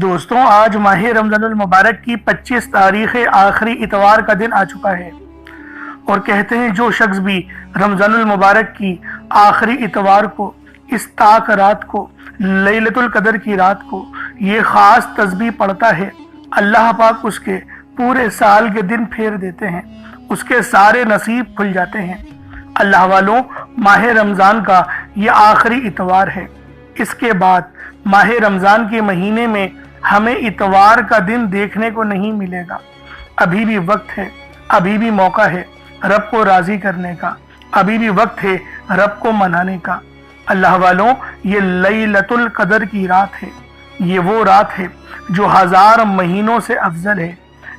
دوستوں، آج ماہ رمضان المبارک کی 25 تاریخ آخری اتوار کا دن آ چکا ہے، اور کہتے ہیں جو شخص بھی رمضان المبارک کی آخری اتوار کو، اس تاک رات کو، لیلۃ القدر کی رات کو یہ خاص تسبیح پڑھتا ہے، اللہ پاک اس کے پورے سال کے دن پھیر دیتے ہیں، اس کے سارے نصیب کھل جاتے ہیں۔ اللہ والوں، ماہ رمضان کا یہ آخری اتوار ہے۔ اس کے بعد ماہ رمضان کے مہینے میں ہمیں اتوار کا دن دیکھنے کو نہیں ملے گا۔ ابھی بھی وقت ہے، ابھی بھی موقع ہے رب کو راضی کرنے کا، ابھی بھی وقت ہے رب کو منانے کا۔ اللہ والوں، یہ لیلۃ القدر کی رات ہے، یہ وہ رات ہے جو 1000 مہینوں سے افضل ہے،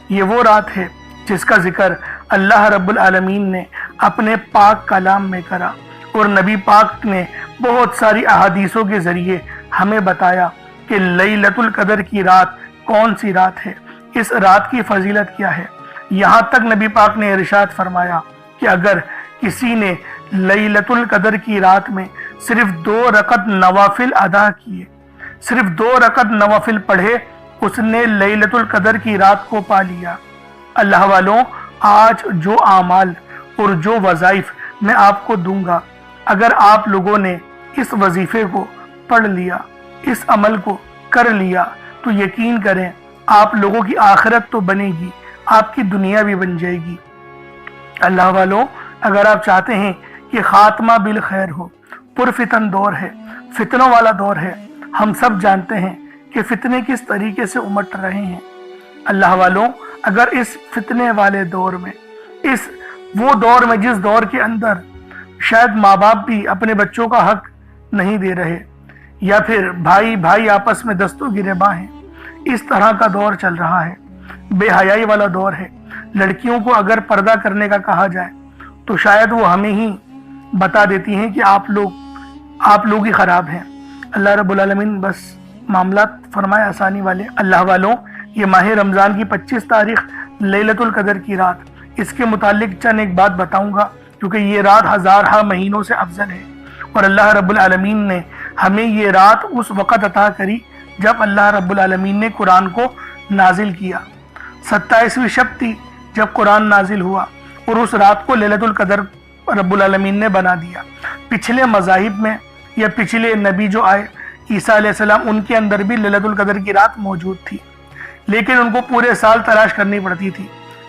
یہ وہ رات ہے جس کا ذکر اللہ رب العالمین نے اپنے پاک کلام میں کرا، اور نبی پاک نے بہت ساری احادیثوں کے ذریعے ہمیں بتایا کہ لیلۃ القدر کی رات کون سی رات ہے، اس رات کی فضیلت کیا ہے۔ یہاں تک نبی پاک نے ارشاد فرمایا کہ اگر کسی نے لیلۃ القدر کی رات میں صرف 2 رکعت نوافل ادا کیے، صرف 2 رکعت نوافل پڑھے، اس نے لیلۃ القدر کی رات کو پا لیا۔ اللہ والوں، آج جو اعمال اور جو وظائف میں آپ کو دوں گا، اگر آپ لوگوں نے اس وظیفے کو پڑھ لیا، اس عمل کو کر لیا، تو یقین کریں آپ لوگوں کی آخرت تو بنے گی، آپ کی دنیا بھی بن جائے گی۔ اللہ والوں، اگر آپ چاہتے ہیں کہ خاتمہ بالخیر ہو، پرفتن دور ہے، فتنوں والا دور ہے، ہم سب جانتے ہیں کہ فتنے کس طریقے سے امٹ رہے ہیں۔ اللہ والوں، اگر اس فتنے والے دور میں، وہ دور میں جس دور کے اندر شاید ماں باپ بھی اپنے بچوں کا حق نہیں دے رہے، یا پھر بھائی آپس میں دستوں گریباں ہیں، اس طرح کا دور چل رہا ہے، بے حیائی والا دور ہے۔ لڑکیوں کو اگر پردہ کرنے کا کہا جائے تو شاید وہ ہمیں ہی بتا دیتی ہیں کہ آپ لوگ ہی خراب ہیں۔ اللہ رب العالمین بس معاملات فرمائے آسانی والے۔ اللہ والوں، یہ ماہ رمضان کی 25 تاریخ لیلۃ القدر کی رات، اس کے متعلق چند ایک بات بتاؤں گا، کیونکہ یہ رات 1000 مہینوں سے افضل ہے، اور اللہ رب العالمین نے ہمیں یہ رات اس وقت عطا کری جب اللہ رب العالمین نے قرآن کو نازل کیا۔ 27ویں شب تھی جب قرآن نازل ہوا، اور اس رات کو لیلۃ القدر رب العالمین نے بنا دیا۔ پچھلے مذاہب میں یا پچھلے نبی جو آئے، عیسیٰ علیہ السلام، ان کے اندر بھی لیلۃ القدر کی رات موجود تھی، لیکن ان کو پورے سال تلاش کرنی پڑتی تھی۔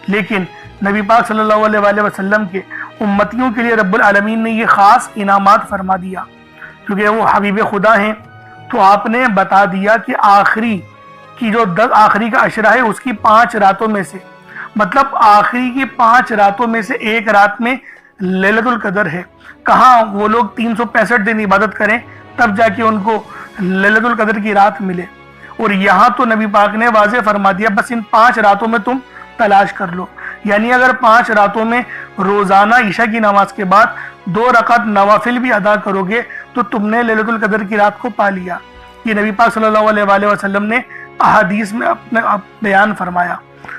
لیکن نبی پاک صلی اللہ علیہ وآلہ وسلم کے امتیوں کے لیے رب العالمین نے یہ خاص انعامات فرما دیا، کیونکہ وہ حبیب خدا ہیں، تو آپ نے بتا دیا کہ آخری کی جو 10 آخری کا عشرہ ہے، اس کی 5 راتوں میں سے، مطلب آخری کی 5 راتوں میں سے ایک رات میں لیلۃ القدر ہے۔ کہاں وہ لوگ 365 دن عبادت کریں تب جا کے ان کو لیلۃ القدر کی رات ملے، اور یہاں تو نبی پاک نے واضح فرما دیا بس ان 5 راتوں میں تم تلاش کر لو۔ یعنی اگر 5 راتوں میں روزانہ عشاء کی نماز کے بعد 2 رکعت نوافل بھی ادا کرو گے تو تم نے لیلۃ القدر کی رات کو پا لیا۔ یہ نبی پاک صلی اللہ علیہ وآلہ وسلم نے احادیث میں اپنے بیان فرمایا۔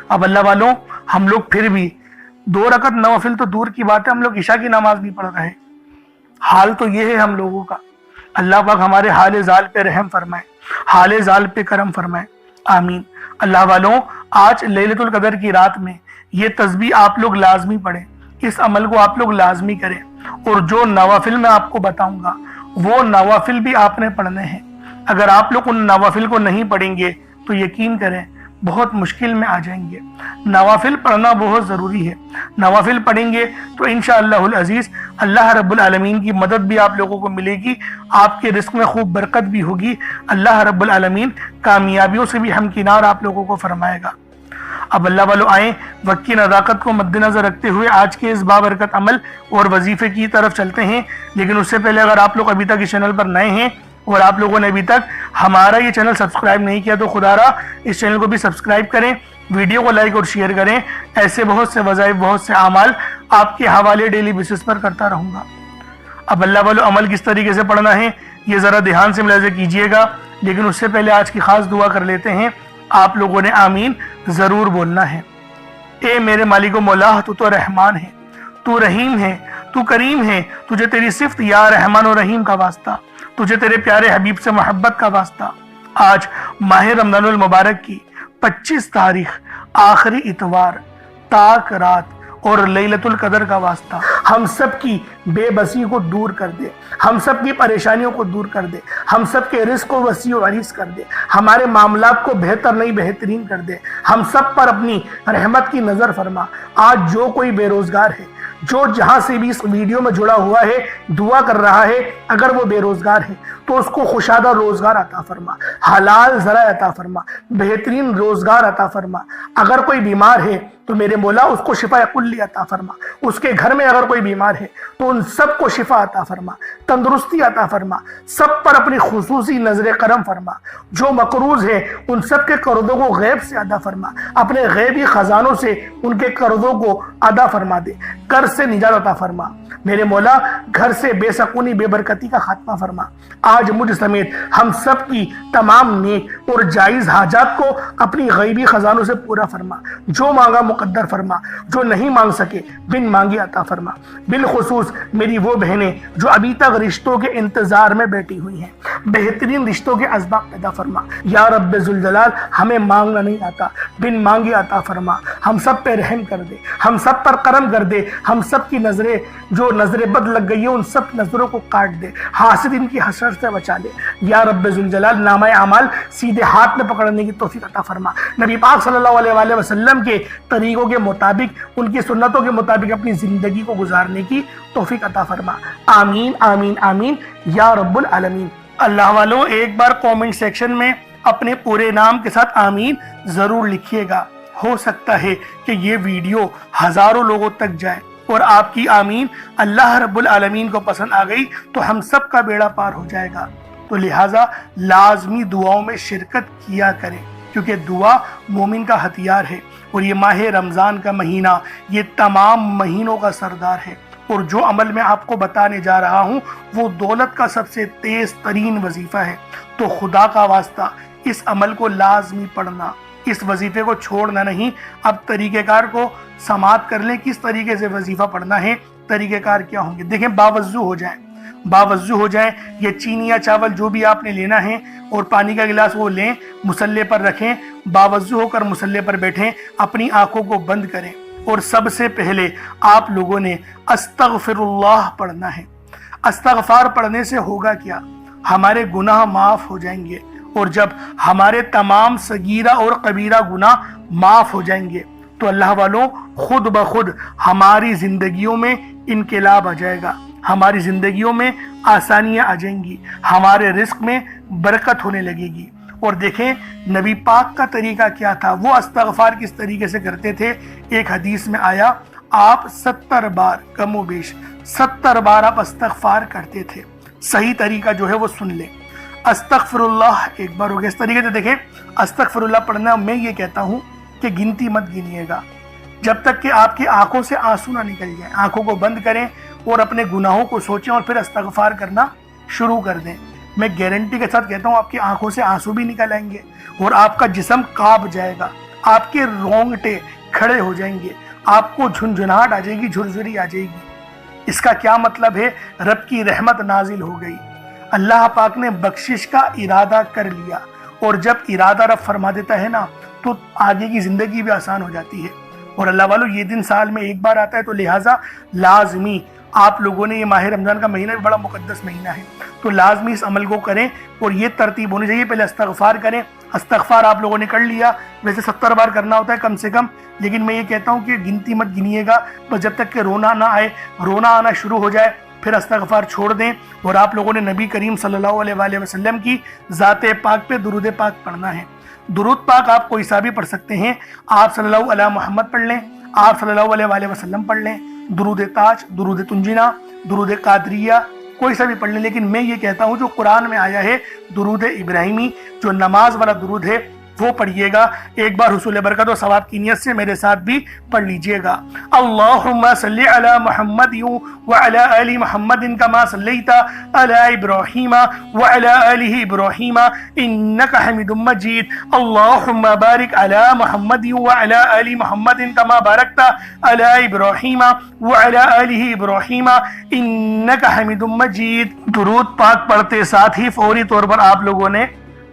اب اللہ والوں، ہم لوگ پھر بھی 2 رکعت نوافل تو دور کی بات ہے، ہم لوگ عشاء کی نماز بھی پڑھ رہے۔ حال تو یہ ہے ہم لوگوں کا۔ اللہ پاک ہمارے حال زال پہ رحم فرمائے، حال زال پہ کرم فرمائے، آمین۔ اللہ والوں، آج لیلۃ القدر کی رات میں یہ تسبیح آپ لوگ لازمی پڑھیں، اس عمل کو آپ لوگ لازمی کریں، اور جو نوافل میں آپ کو بتاؤں گا وہ نوافل بھی آپ نے پڑھنے ہیں۔ اگر آپ لوگ ان نوافل کو نہیں پڑھیں گے تو یقین کریں بہت مشکل میں آ جائیں گے۔ نوافل پڑھنا بہت ضروری ہے، نوافل پڑھیں گے تو انشاءاللہ العزیز اللہ رب العالمین کی مدد بھی آپ لوگوں کو ملے گی، آپ کے رزق میں خوب برکت بھی ہوگی، اللہ رب العالمین کامیابیوں سے بھی ہمکنار آپ لوگوں کو فرمائے گا۔ اب اللہ والوں، آئیں وقت کی نزاکت کو مد نظر رکھتے ہوئے آج کے اس بابرکت عمل اور وظیفے کی طرف چلتے ہیں۔ لیکن اس سے پہلے اگر آپ لوگ ابھی تک اس چینل پر نئے ہیں اور آپ لوگوں نے ابھی تک ہمارا یہ چینل سبسکرائب نہیں کیا تو خدا را اس چینل کو بھی سبسکرائب کریں، ویڈیو کو لائک اور شیئر کریں۔ ایسے بہت سے وظائف، بہت سے اعمال آپ کے حوالے ڈیلی بیسس پر کرتا رہوں گا۔ اب اللہ والوں، عمل کس طریقے سے پڑھنا ہے یہ ذرا دھیان سے ملاحظہ کیجئے گا، لیکن اس سے پہلے آج کی خاص دعا کر لیتے ہیں۔ آپ لوگوں نے آمین ضرور بولنا ہے۔ اے میرے مالک و مولا، تو رحمان ہے، تو رحیم ہے، تو کریم ہے، تجھے تیری صفت یا رحمان و رحیم کا واسطہ، تجھے تیرے پیارے حبیب سے محبت کا واسطہ۔ آج ماہ رمضان المبارک کی 25 تاریخ آخری اتوار تاک رات اور لیلۃ القدر کا واسطہ ہم سب کی بے بسی کو دور کر دے، ہم سب کی پریشانیوں کو دور کر دے، ہم سب کے رزق کو وسیع و عریض کر دے، ہمارے معاملات کو بہتر نہیں بہترین کر دے، ہم سب پر اپنی رحمت کی نظر فرما۔ آج جو کوئی بے روزگار ہے، جو جہاں سے بھی اس ویڈیو میں جڑا ہوا ہے دعا کر رہا ہے، اگر وہ بے روزگار ہے تو اس کو خوشادہ روزگار عطا فرما، حلال ذرائع عطا فرما، بہترین روزگار عطا فرما۔ اگر کوئی بیمار ہے تو میرے مولا اس کو شفا کلی عطا فرما، اس کے گھر میں اگر کوئی بیمار ہے تو ان سب کو شفا عطا فرما، تندرستی عطا فرما، سب پر اپنی خصوصی نظر کرم فرما۔ جو مقروض ہے ان سب کے قرضوں کو غیب سے ادا فرما، اپنے غیبی خزانوں سے ان کے قرضوں کو ادا فرما دے، قرض سے نجات عطا فرما۔ میرے مولا گھر سے بے سکونی بے برکتی کا خاتمہ فرما۔ آج مجھ سمیت ہم سب کی تمام نیک اور جائز حاجات کو اپنی غیبی خزانوں سے پورا فرما، جو مانگا مقدر فرما، جو نہیں مانگ سکے بن مانگے عطا فرما۔ بالخصوص میری وہ بہنیں جو ابھی تک رشتوں کے انتظار میں بیٹھی ہوئی ہیں، بہترین رشتوں کے اسباب پیدا فرما۔ یا رب ذوالجلال ہمیں مانگنا نہیں آتا، بن مانگے عطا فرما۔ ہم سب پہ رحم کر دے، ہم سب پر کرم کر دے، ہم سب کی نظریں جو نظر بد لگ گئی ہیں ان سب نظروں کو کاٹ دے، حاسد ان کی حسرت سے بچا لے۔ یا رب ذوالجلال نامہ اعمال سیدھے ہاتھ میں پکڑنے کی توفیق عطا فرما۔ نبی پاک صلی اللہ علیہ وآلہ وسلم کے طریقوں کے مطابق، ان کی سنتوں کے مطابق اپنی زندگی کو گزارنے کی توفیق عطا فرما۔ آمین آمین آمین یا رب العالمین۔ اللہ والوں ایک بار کومنٹ سیکشن میں اپنے پورے نام کے ساتھ آمین ضرور لکھیے گا۔ ہو سکتا ہے کہ یہ ویڈیو ہزاروں لوگوں تک جائے اور آپ کی آمین اللہ رب العالمین کو پسند آ گئی تو ہم سب کا بیڑا پار ہو جائے گا۔ تو لہٰذا لازمی دعاؤں میں شرکت کیا کریں، کیونکہ دعا مومن کا ہتھیار ہے، اور یہ ماہ رمضان کا مہینہ یہ تمام مہینوں کا سردار ہے، اور جو عمل میں آپ کو بتانے جا رہا ہوں وہ دولت کا سب سے تیز ترین وظیفہ ہے۔ تو خدا کا واسطہ اس عمل کو لازمی پڑھنا، اس وظیفے کو چھوڑنا نہیں۔ اب طریقہ کار کو سماعت کر لیں، کس طریقے سے وظیفہ پڑھنا ہے، طریقہ کار کیا ہوں گے۔ دیکھیں باوضو ہو جائیں، باوضو ہو جائیں، یہ چینی یا چاول جو بھی آپ نے لینا ہے اور پانی کا گلاس وہ لیں، مصلے پر رکھیں، باوضو ہو کر مصلے پر بیٹھیں، اپنی آنکھوں کو بند کریں، اور سب سے پہلے آپ لوگوں نے استغفر اللہ پڑھنا ہے۔ استغفار پڑھنے سے ہوگا کیا؟ ہمارے گناہ معاف ہو جائیں گے، اور جب ہمارے تمام صغیرہ اور کبیرہ گناہ معاف ہو جائیں گے تو اللہ والوں خود بخود ہماری زندگیوں میں انقلاب آ جائے گا، ہماری زندگیوں میں آسانیاں آ جائیں گی، ہمارے رزق میں برکت ہونے لگے گی۔ اور دیکھیں نبی پاک کا طریقہ کیا تھا، وہ استغفار کس طریقے سے کرتے تھے۔ ایک حدیث میں آیا آپ 70 بار کم و بیش 70 بار آپ استغفار کرتے تھے۔ صحیح طریقہ جو ہے وہ سن لیں۔ استغفر اللہ ایک بار ہو گیا۔ اس طریقے سے دیکھیں استغفر اللہ پڑھنا، میں یہ کہتا ہوں کہ گنتی مت گنیے گا جب تک کہ آپ کی آنکھوں سے آنسو نہ نکل جائیں۔ آنکھوں کو بند کریں اور اپنے گناہوں کو سوچیں اور پھر استغفار کرنا شروع کر دیں۔ میں گارنٹی کے ساتھ کہتا ہوں آپ کی آنکھوں سے آنسو بھی نکل آئیں گے اور آپ کا جسم کانپ جائے گا، آپ کے رونگٹے کھڑے ہو جائیں گے، آپ کو جھنجھناہٹ آ جائے گی، جھرجھری آ جائے گی۔ اس کا کیا مطلب ہے؟ رب کی رحمت نازل ہو گئی، اللہ پاک نے بخشش کا ارادہ کر لیا، اور جب ارادہ رب فرما دیتا ہے نا تو آگے کی زندگی بھی آسان ہو جاتی ہے۔ اور اللہ والوں یہ دن سال میں ایک بار آتا ہے، تو لہٰذا لازمی آپ لوگوں نے، یہ ماہ رمضان کا مہینہ بھی بڑا مقدس مہینہ ہے، تو لازمی اس عمل کو کریں، اور یہ ترتیب ہونی چاہیے۔ پہلے استغفار کریں، استغفار آپ لوگوں نے کر لیا، ویسے 70 بار کرنا ہوتا ہے کم سے کم، لیکن میں یہ کہتا ہوں کہ گنتی مت گنیے گا، بس جب تک کہ رونا نہ آئے، رونا آنا شروع ہو جائے پھر استغفار چھوڑ دیں۔ اور آپ لوگوں نے نبی کریم صلی اللہ علیہ وآلہ وسلم کی ذات پاک پہ درود پاک پڑھنا ہے۔ درود پاک آپ کوئی سا بھی پڑھ سکتے ہیں، آپ صلی اللہ علیہ محمد پڑھ لیں، آپ صلی اللہ علیہ وآلہ وسلم پڑھ لیں، درود تاج، درود تنجینا، درود قادریہ، کوئی سا بھی پڑھ لیں، لیکن میں یہ کہتا ہوں جو قرآن میں آیا ہے درود ابراہیمی، جو نماز والا درود ہے وہ پڑھیے گا۔ ایک بار حصول برکت و ثواب کی نیت سے میرے ساتھ بھی پڑھ لیجئے گا۔ اللہم صلی علی محمد وعلی آل محمد کما صلیت علی ابراہیم وعلی آل ابراہیم انک حمید مجید۔ اللہم بارک علی محمد وعلی آل محمد کما بارکت علی ابراہیم وعلی آل ابراہیم انک حمید مجید۔ درود پاک پڑھتے ساتھ ہی فوری طور پر آپ لوگوں نے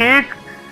1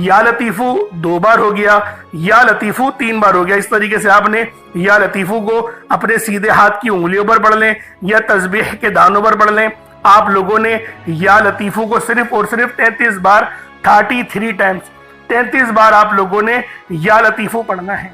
یا لطیفو 2 بار ہو گیا، یا لطیفو 3 بار ہو گیا۔ اس طریقے سے آپ نے یا لطیفو کو اپنے سیدھے ہاتھ کی انگلیوں پر پڑھ لیں یا تسبیح کے دانوں پر پڑھ لیں۔ آپ لوگوں نے یا لطیفو کو صرف اور صرف 33 بار 33 ٹائمز 33 بار آپ لوگوں نے یا لطیفو پڑھنا ہے۔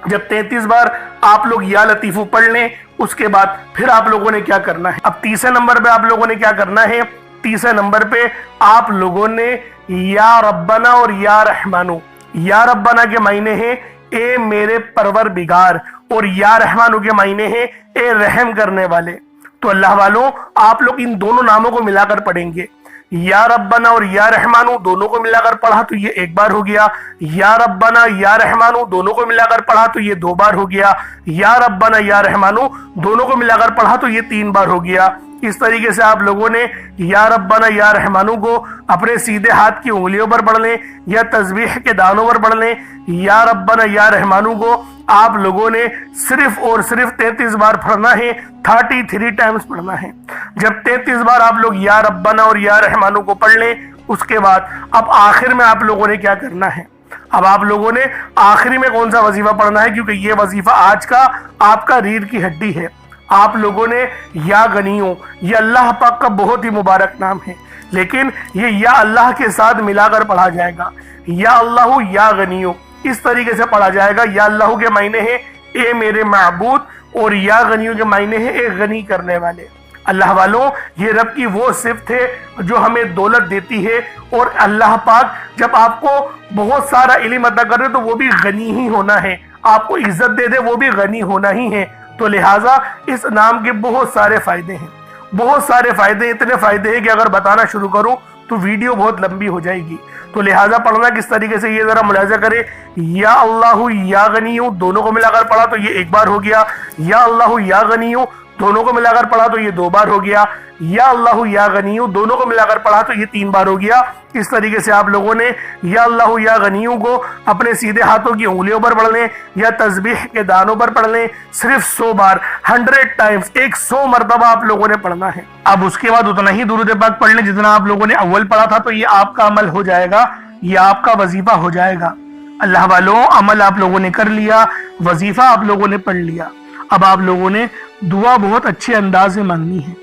جب 33 بار آپ لوگ یا لطیفو پڑھ لیں اس کے بعد پھر آپ لوگوں نے کیا کرنا ہے؟ اب تیسرے نمبر پہ آپ لوگوں نے کیا کرنا ہے؟ تیسرے نمبر پہ آپ لوگوں نے یا ربنا اور یا رحمانو، یا ربنا کے معنی ہیں اے میرے پروردگار، اور یا رحمانو کے معنی ہیں اے رحم کرنے والے۔ تو اللہ والوں آپ لوگ ان دونوں ناموں کو ملا کر پڑھیں گے۔ یا ربنا اور یا رحمانو دونوں کو ملا کر پڑھا تو یہ 1 بار ہو گیا، یا ربنا یا رحمانو دونوں کو ملا کر پڑھا تو یہ 2 بار ہو گیا، یا ربنا یا رحمانو دونوں کو ملا کر پڑھا تو یہ 3 بار ہو گیا۔ اس طریقے سے آپ لوگوں نے یا ربنا یا رحمانو کو اپنے سیدھے ہاتھ کی انگلیوں پر پڑھ لیں یا تسبیح کے دانوں پر پڑھ لیں۔ یا ربنا یا رحمانو کو آپ لوگوں نے صرف اور صرف 33 بار پڑھنا ہے، 33 ٹائمز پڑھنا ہے۔ جب 33 بار آپ لوگ یا ربنا اور یا رحمانو کو پڑھ لیں اس کے بعد اب آخر میں آپ لوگوں نے کیا کرنا ہے؟ اب آپ لوگوں نے آخری میں کون سا وظیفہ پڑھنا ہے؟ کیونکہ یہ وظیفہ آج کا آپ کا ریڑھ کی ہڈی ہے۔ آپ لوگوں نے یا غنیوں، یہ اللہ پاک کا بہت ہی مبارک نام ہے، لیکن یہ یا اللہ کے ساتھ ملا کر پڑھا جائے گا۔ یا اللہ یا غنیوں اس طریقے سے پڑھا جائے گا۔ یا اللہ کے معنی ہے اے میرے معبود، اور یا غنیوں کے معنی ہے اے غنی کرنے والے۔ اللہ والوں یہ رب کی وہ صفت ہے جو ہمیں دولت دیتی ہے، اور اللہ پاک جب آپ کو بہت سارا علم عطا کر دے تو وہ بھی غنی ہی ہونا ہے، آپ کو عزت دے دے وہ بھی غنی ہونا ہی ہے۔ تو لہٰذا اس نام کے بہت سارے فائدے ہیں، بہت سارے فائدے، اتنے فائدے ہیں کہ اگر بتانا شروع کروں تو ویڈیو بہت لمبی ہو جائے گی۔ تو لہٰذا پڑھنا کس طریقے سے یہ ذرا ملاحظہ کرے۔ یا اللہ یا غنیوں دونوں کو ملا کر پڑھا تو یہ 1 بار ہو گیا، یا اللہ یا غنیوں دونوں کو ملا کر پڑھا تو یہ 2 بار ہو گیا، یا اللہ یا غنیوں دونوں کو ملا کر پڑھا تو یہ 3 بار ہو گیا۔ اس طریقے سے آپ لوگوں نے یا اللہ یا غنیوں کو اپنے سیدھے ہاتھوں کی انگلیوں پر پڑھ لیں یا تسبیح کے دانوں پر پڑھ لیں، صرف 100 بار 100 ٹائمز 100 مرتبہ آپ لوگوں نے پڑھنا ہے۔ اب اس کے بعد اتنا ہی درود پاک پڑھ لیں جتنا آپ لوگوں نے اول پڑھا تھا، تو یہ آپ کا عمل ہو جائے گا، یہ آپ کا وظیفہ ہو جائے گا۔ اللہ والوں عمل آپ لوگوں نے کر لیا، وظیفہ آپ لوگوں نے پڑھ لیا۔ اب آپ لوگوں نے دعا بہت اچھے انداز میں مانگنی ہے،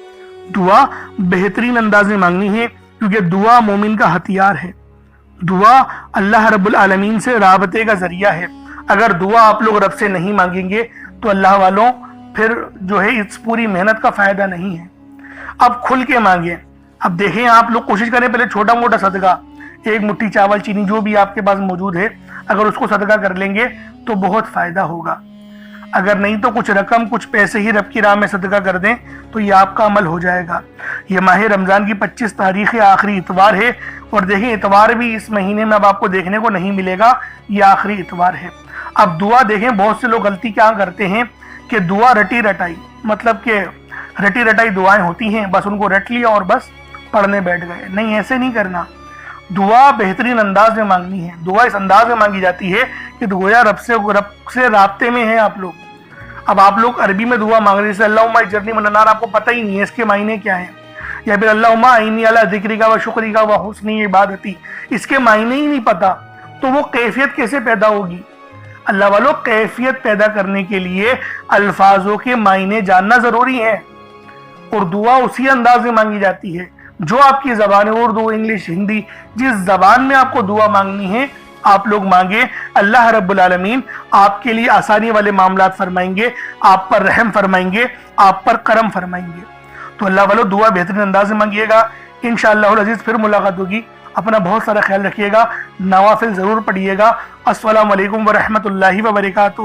دعا بہترین انداز میں مانگنی ہے، کیونکہ دعا مومن کا ہتھیار ہے۔ دعا اللہ رب العالمین سے رابطے کا ذریعہ ہے۔ اگر دعا آپ لوگ رب سے نہیں مانگیں گے تو اللہ والوں پھر جو ہے اس پوری محنت کا فائدہ نہیں ہے۔ اب کھل کے مانگیں۔ اب دیکھیں آپ لوگ کوشش کریں پہلے چھوٹا موٹا صدقہ، 1 مٹھی چاول چینی جو بھی آپ کے پاس موجود ہے، اگر اس کو صدقہ کر لیں گے تو بہت فائدہ ہوگا۔ اگر نہیں تو کچھ رقم کچھ پیسے ہی رب کی راہ میں صدقہ کر دیں تو یہ آپ کا عمل ہو جائے گا۔ یہ ماہ رمضان کی 25 تاریخ آخری اتوار ہے، اور دیکھیں اتوار بھی اس مہینے میں اب آپ کو دیکھنے کو نہیں ملے گا، یہ آخری اتوار ہے۔ اب دعا دیکھیں بہت سے لوگ غلطی کیا کرتے ہیں کہ دعا رٹی رٹائی، مطلب کہ رٹی رٹائی دعائیں ہوتی ہیں، بس ان کو رٹ لیا اور بس پڑھنے بیٹھ گئے۔ نہیں، ایسے نہیں کرنا۔ دعا بہترین انداز میں مانگنی ہے۔ دعا اس انداز میں مانگی جاتی ہے کہ گویا رب سے رابطے میں ہیں آپ لوگ۔ اب آپ لوگ عربی میں دعا مانگ رہے ہیں، جیسے اللہم اجرنی من النار، آپ کو پتہ ہی نہیں ہے اس کے معنی کیا ہیں، یا پھر اللہم اعنی علی ذکرک و شکرک و حسن عبادتی، اس کے معنی ہی نہیں پتہ، تو وہ کیفیت کیسے پیدا ہوگی؟ اللہ والوں کیفیت پیدا کرنے کے لیے الفاظوں کے معنی جاننا ضروری ہے، اور دعا اسی انداز میں مانگی جاتی ہے جو آپ کی زبان اردو، انگلش، ہندی، جس زبان میں آپ کو دعا مانگنی ہے آپ لوگ مانگے۔ اللہ رب العالمین آپ کے لیے آسانی والے معاملات فرمائیں گے، آپ پر رحم فرمائیں گے، آپ پر کرم فرمائیں گے۔ تو اللہ والو دعا بہترین انداز میں مانگیے گا۔ انشاءاللہ العزیز پھر ملاقات ہوگی۔ اپنا بہت سارا خیال رکھیے گا، نوافل ضرور پڑھیے گا۔ السلام علیکم ورحمۃ اللہ وبرکاتہ۔